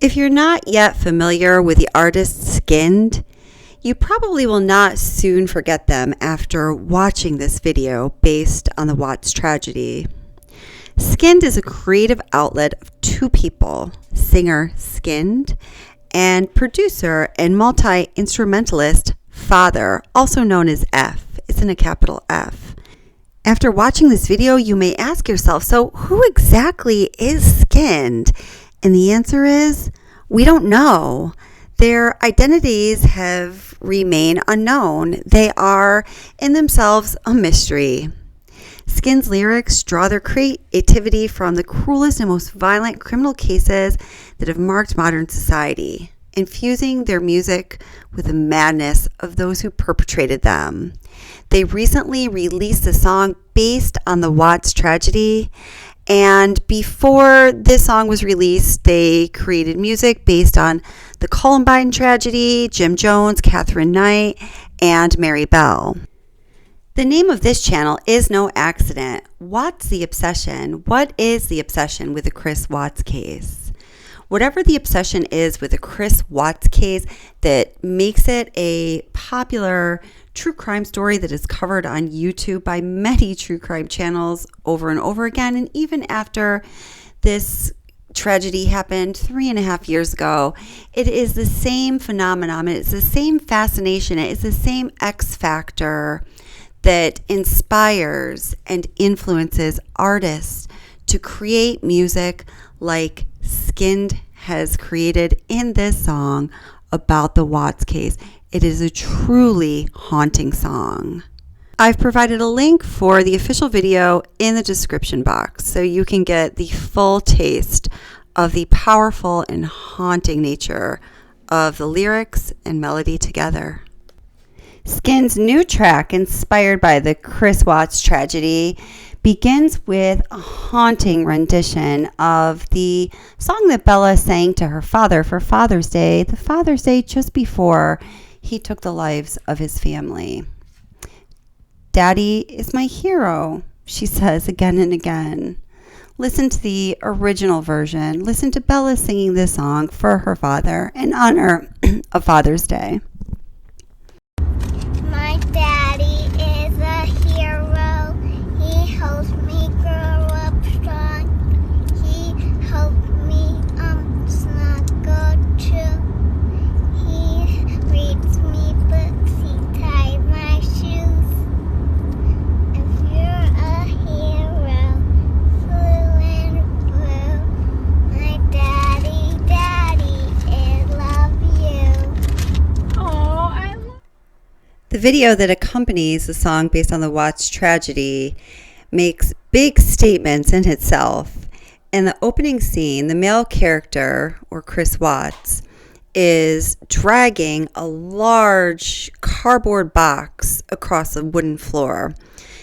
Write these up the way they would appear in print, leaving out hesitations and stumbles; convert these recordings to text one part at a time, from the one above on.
If you're not yet familiar with the artist SKYNED, you probably will not soon forget them after watching this video based on the Watts tragedy. SKYNED is a creative outlet of two people, singer SKYNED and producer and multi-instrumentalist Father, also known as F. It's in a capital F. After watching this video, you may ask yourself, so who exactly is SKYNED? And the answer is, we don't know. Their identities have remained unknown. They are, in themselves, a mystery. SKYNED's lyrics draw their creativity from the cruelest and most violent criminal cases that have marked modern society, infusing their music with the madness of those who perpetrated them. They recently released a song based on the Watts tragedy, and before this song was released, they created music based on the Columbine tragedy, Jim Jones, Catherine Knight, and Mary Bell. The name of this channel is no accident. What's the obsession? What is the obsession with the Chris Watts case? Whatever the obsession is with the Chris Watts case that makes it a popular true crime story that is covered on YouTube by many true crime channels over and over again, and even after this tragedy happened 3.5 years ago, it is the same phenomenon. It's the same fascination. It's the same X factor that inspires and influences artists to create music like SKYNED has created in this song about the Watts case. It is a truly haunting song. I've provided a link for the official video in the description box so you can get the full taste of the powerful and haunting nature of the lyrics and melody together. SKYNED's new track, inspired by the Chris Watts tragedy, begins with a haunting rendition of the song that Bella sang to her father for Father's Day, the Father's Day just before he took the lives of his family. "Daddy is my hero," she says again and again. Listen to the original version. Listen to Bella singing this song for her father in honor of Father's Day. My daddy is a hero. He helps me grow up strong. He helped me snuggle too. He reads me books. He ties my shoes. If you're a hero, blue and blue, my daddy is love you. Oh, I love. The video that accompanies the song based on the Watts tragedy makes big statements in itself. In the opening scene, the male character, or Chris Watts, is dragging a large cardboard box across a wooden floor.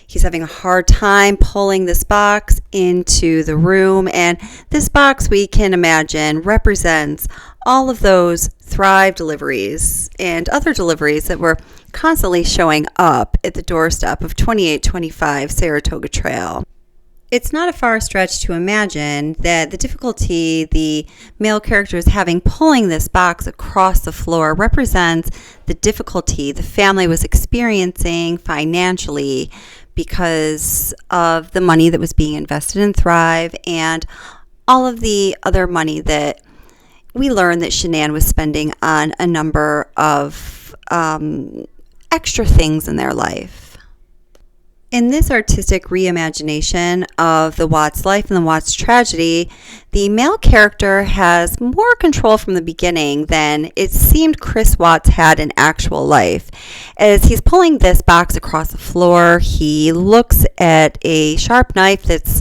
He's having a hard time pulling this box into the room, and this box, we can imagine, represents all of those Thrive deliveries and other deliveries that were constantly showing up at the doorstep of 2825 Saratoga Trail. It's not a far stretch to imagine that the difficulty the male character is having pulling this box across the floor represents the difficulty the family was experiencing financially because of the money that was being invested in Thrive and all of the other money that we learned that Shanann was spending on a number of extra things in their life. In this artistic reimagination of the Watts life and the Watts tragedy, the male character has more control from the beginning than it seemed Chris Watts had in actual life. As he's pulling this box across the floor, he looks at a sharp knife that's,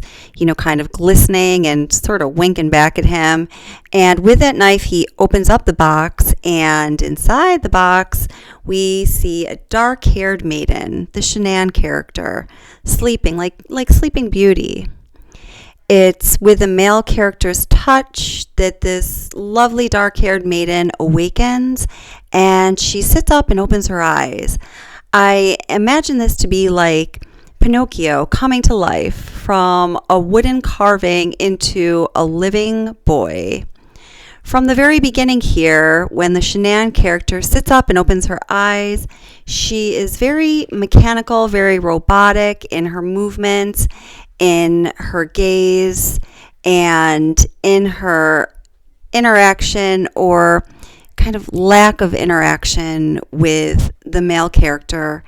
kind of glistening and sort of winking back at him. And with that knife, he opens up the box, and inside the box, we see a dark-haired maiden, the Shanann character, sleeping like Sleeping Beauty. It's with the male character's touch that this lovely dark-haired maiden awakens, and she sits up and opens her eyes. I imagine this to be like Pinocchio coming to life from a wooden carving into a living boy. From the very beginning here, when the Shanann character sits up and opens her eyes, she is very mechanical, very robotic in her movements, in her gaze, and in her interaction or kind of lack of interaction with the male character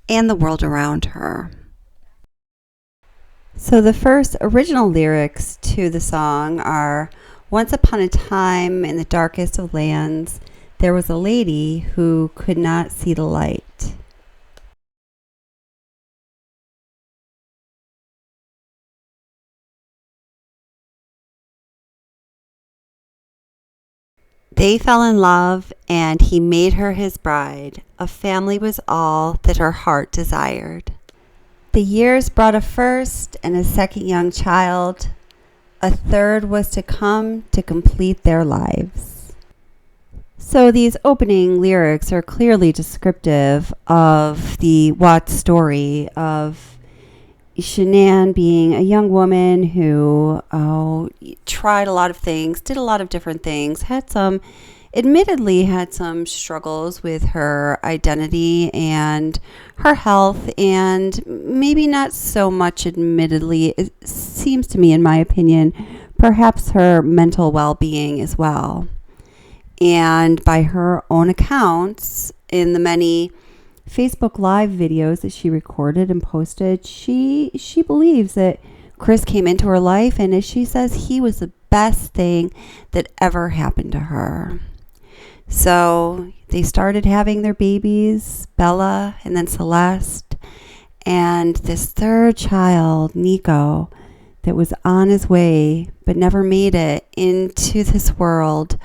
and the world around her. So the first original lyrics to the song are, "Once upon a time in the darkest of lands, there was a lady who could not see the light." They fell in love, and he made her his bride. A family was all that her heart desired. The years brought a first and a second young child. A third was to come to complete their lives. So these opening lyrics are clearly descriptive of the Watts story of Shanann being a young woman who tried a lot of things, did a lot of different things, admittedly had some struggles with her identity and her health, and maybe not so much admittedly, it seems to me, in my opinion, perhaps her mental well-being as well. And by her own accounts, in the many Facebook Live videos that she recorded and posted, she believes that Chris came into her life, and as she says, he was the best thing that ever happened to her. So they started having their babies, Bella and then Celeste, and this third child, Niko, that was on his way but never made it into this world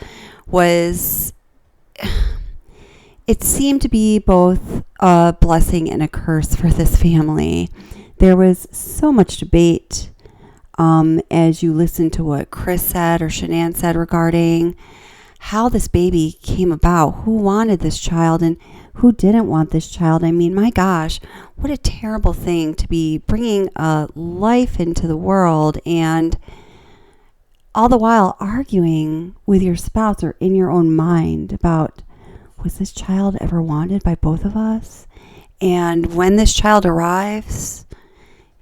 it seemed to be both a blessing and a curse for this family. There was so much debate as you listen to what Chris said or Shanann said regarding how this baby came about, who wanted this child and who didn't want this child. I mean, my gosh, what a terrible thing to be bringing a life into the world and all the while arguing with your spouse or in your own mind about, was this child ever wanted by both of us? And when this child arrives,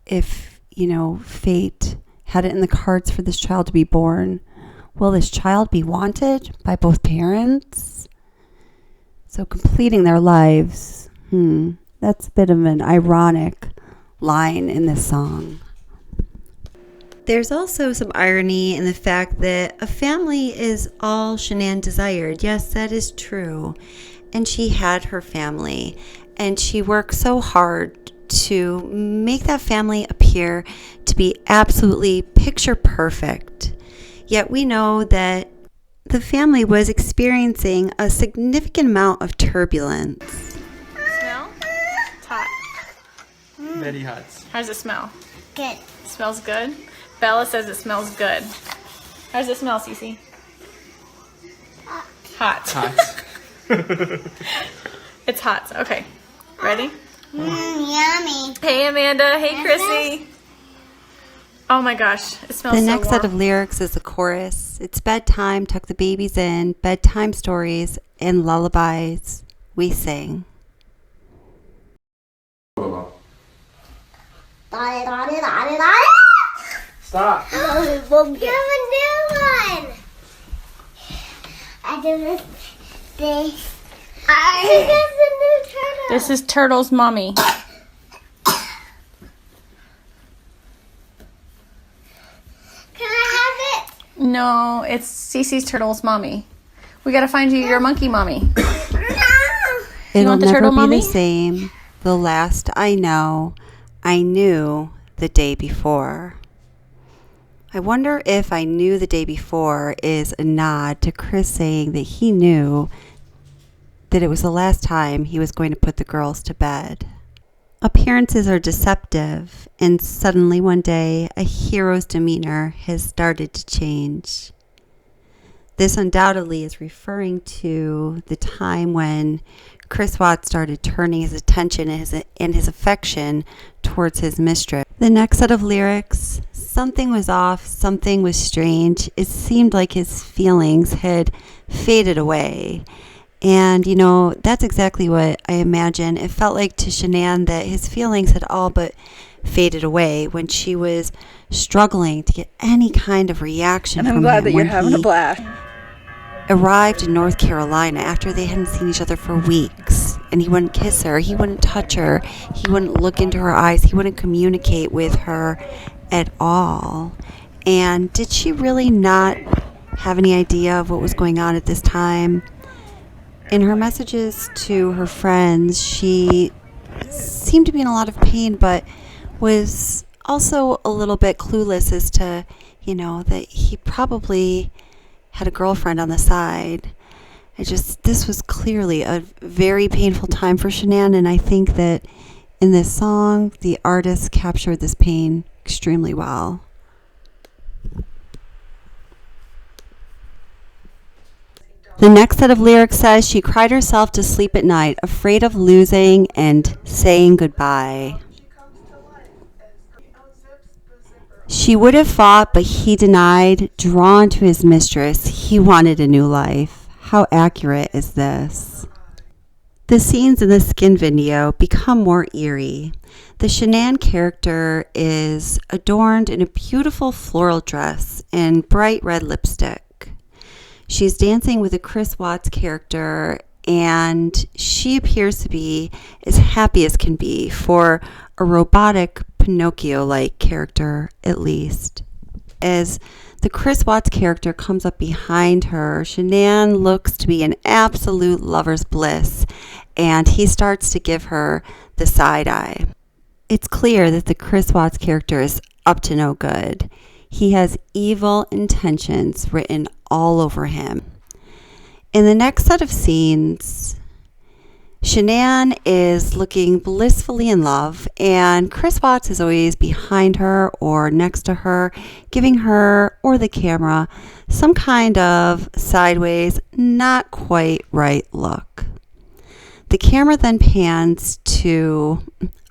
if, fate had it in the cards for this child to be born, will this child be wanted by both parents? So completing their lives, that's a bit of an ironic line in this song. There's also some irony in the fact that a family is all Shanann desired. Yes, that is true. And she had her family, and she worked so hard to make that family appear to be absolutely picture perfect. Yet we know that the family was experiencing a significant amount of turbulence. Smell? It's hot. Very hot. How does it smell? Good. It smells good? Bella says it smells good. How does it smell, Cece? Hot. Hot. It's hot. Okay. Ready? Yummy. Hey, Amanda. Hey, Chrissy. Oh my gosh. It smells The so next warm. set of lyrics is the chorus. It's bedtime, tuck the babies in, bedtime stories and lullabies we sing. Stop. You have a new one. I do this. I got the new turtle. This is Turtle's mommy. Can I have it? No, it's Cece's Turtle's mommy. We gotta find you your monkey mommy. No. It'll want the never turtle, be Mommy? the same. The last I know, I knew the day before. I wonder if I knew the day before is a nod to Chris saying that he knew that it was the last time he was going to put the girls to bed. Appearances are deceptive, and suddenly one day a hero's demeanor has started to change. This undoubtedly is referring to the time when Chris Watts started turning his attention and his affection towards his mistress. The next set of lyrics, something was off, something was strange. It seemed like his feelings had faded away. And, you know, that's exactly what I imagine. It felt like to Shanann that his feelings had all but faded away when she was struggling to get any kind of reaction from him. And I'm glad that you're having a blast. Arrived in North Carolina after they hadn't seen each other for weeks, and he wouldn't kiss her, he wouldn't touch her, he wouldn't look into her eyes, he wouldn't communicate with her at all. And did she really not have any idea of what was going on at this time? In her messages to her friends, she seemed to be in a lot of pain, but was also a little bit clueless as to, you know, that he probably had a girlfriend on the side. This was clearly a very painful time for Shanann, and I think that in this song, the artist captured this pain extremely well. The next set of lyrics says, she cried herself to sleep at night, afraid of losing and saying goodbye. She would have fought, but he denied, drawn to his mistress. He wanted a new life. How accurate is this? The scenes in the Skin video become more eerie. The Shanann character is adorned in a beautiful floral dress and bright red lipstick. She's dancing with a Chris Watts character, and she appears to be as happy as can be for a robotic Pinocchio-like character, at least. As the Chris Watts character comes up behind her, Shanann looks to be in absolute lover's bliss, and he starts to give her the side eye. It's clear that the Chris Watts character is up to no good. He has evil intentions written all over him. In the next set of scenes, Shanann is looking blissfully in love, and Chris Watts is always behind her or next to her, giving her or the camera some kind of sideways, not quite right look. The camera then pans to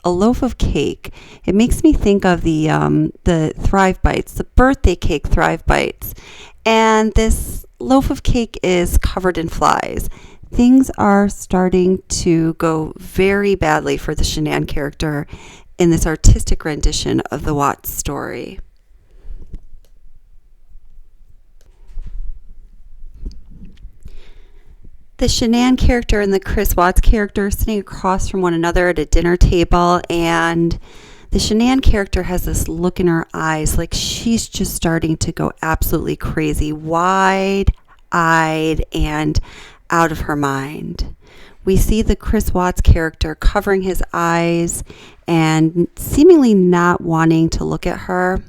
a loaf of cake. It makes me think of the Thrive Bites, the birthday cake Thrive Bites, and this loaf of cake is covered in flies. Things are starting to go very badly for the Shanann character in this artistic rendition of the Watts story. The Shanann character and the Chris Watts character are sitting across from one another at a dinner table, and the Shanann character has this look in her eyes like she's just starting to go absolutely crazy, wide-eyed and out of her mind. We see the Chris Watts character covering his eyes and seemingly not wanting to look at her.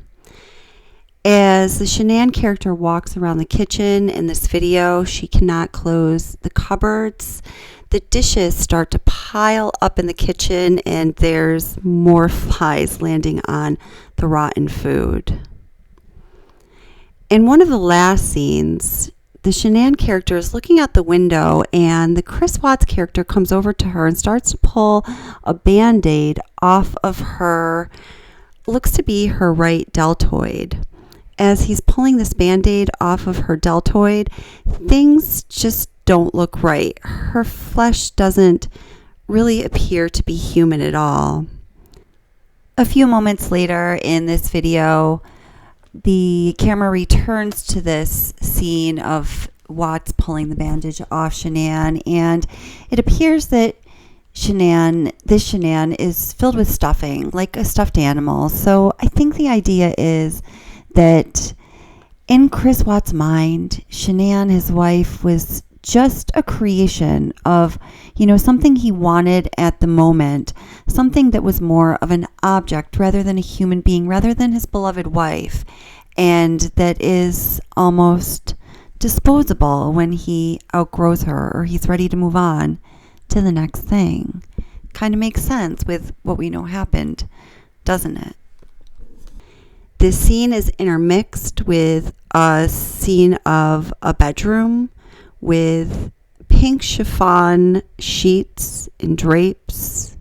As the Shanann character walks around the kitchen in this video, she cannot close the cupboards. The dishes start to pile up in the kitchen, and there's more flies landing on the rotten food. In one of the last scenes, the Shanann character is looking out the window, and the Chris Watts character comes over to her and starts to pull a Band-Aid off of her, looks to be her right deltoid. As he's pulling this Band-Aid off of her deltoid, things just don't look right. Her flesh doesn't really appear to be human at all. A few moments later in this video, the camera returns to this scene of Watts pulling the bandage off Shanann, and it appears that this Shanann is filled with stuffing, like a stuffed animal. So I think the idea is that in Chris Watts' mind, Shanann, his wife, was just a creation of, something he wanted at the moment, something that was more of an object rather than a human being, rather than his beloved wife, and that is almost disposable when he outgrows her or he's ready to move on to the next thing. Kind of makes sense with what we know happened, doesn't it? This scene is intermixed with a scene of a bedroom with pink chiffon sheets and drapes,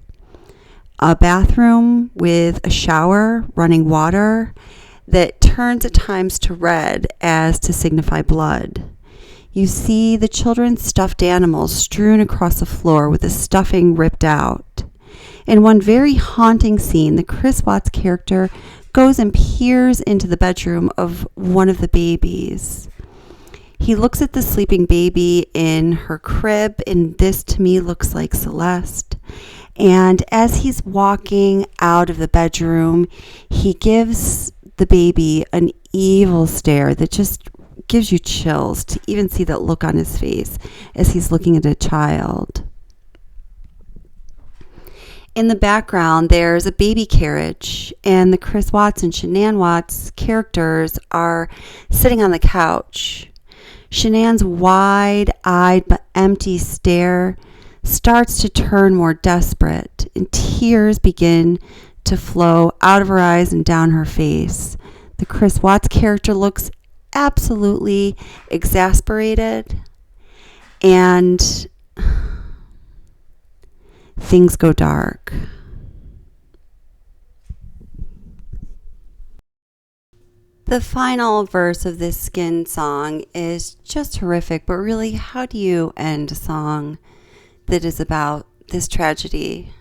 a bathroom with a shower, running water that turns at times to red as to signify blood. You see the children's stuffed animals strewn across the floor with the stuffing ripped out. In one very haunting scene, the Chris Watts character goes and peers into the bedroom of one of the babies. He looks at the sleeping baby in her crib, and this to me looks like Celeste. And as he's walking out of the bedroom, he gives the baby an evil stare that just gives you chills to even see that look on his face as he's looking at a child. In the background, there's a baby carriage, and the Chris Watts and Shanann Watts characters are sitting on the couch. Shanann's wide-eyed but empty stare starts to turn more desperate, and tears begin to flow out of her eyes and down her face. The Chris Watts character looks absolutely exasperated, and things go dark. The final verse of this Skin song is just horrific, but really, how do you end a song that is about this tragedy?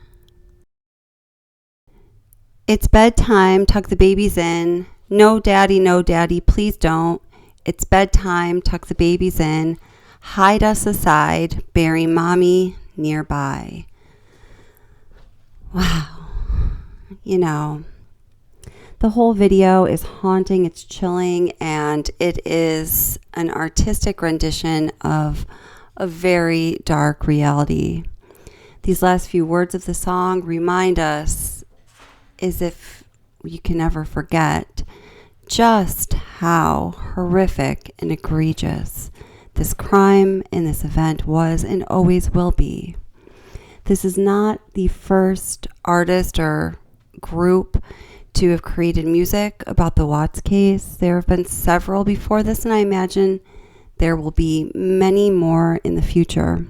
It's bedtime, tuck the babies in. No daddy, please don't. It's bedtime, tuck the babies in. Hide us aside, bury mommy nearby. Wow. You know, the whole video is haunting, it's chilling, and it is an artistic rendition of a very dark reality. These last few words of the song remind us, as if you can never forget, just how horrific and egregious this crime and this event was and always will be. This is not the first artist or group to have created music about the Watts case. There have been several before this, and I imagine there will be many more in the future.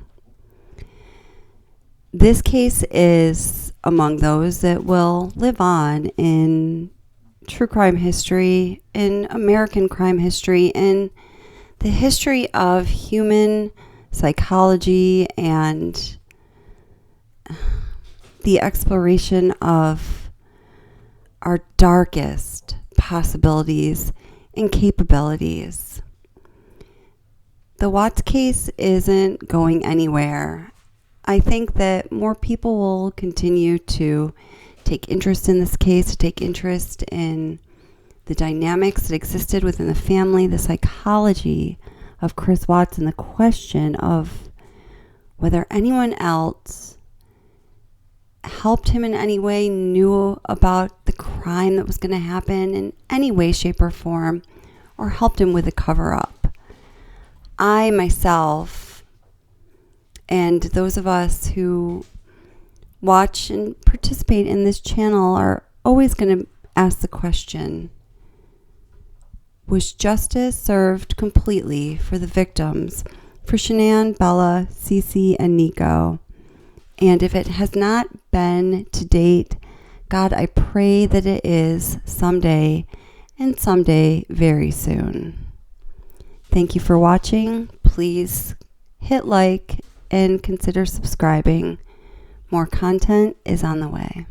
This case is among those that will live on in true crime history, in American crime history, in the history of human psychology and the exploration of our darkest possibilities and capabilities. The Watts case isn't going anywhere. I think that more people will continue to take interest in this case, to take interest in the dynamics that existed within the family, the psychology of Chris Watts, and the question of whether anyone else helped him in any way, knew about the crime that was going to happen in any way, shape, or form, or helped him with a cover-up. I myself, and those of us who watch and participate in this channel, are always going to ask the question, was justice served completely for the victims, for Shanann, Bella, Cece, and Niko? And if it has not been to date, God, I pray that it is someday, and someday very soon. Thank you for watching. Please hit like and consider subscribing. More content is on the way.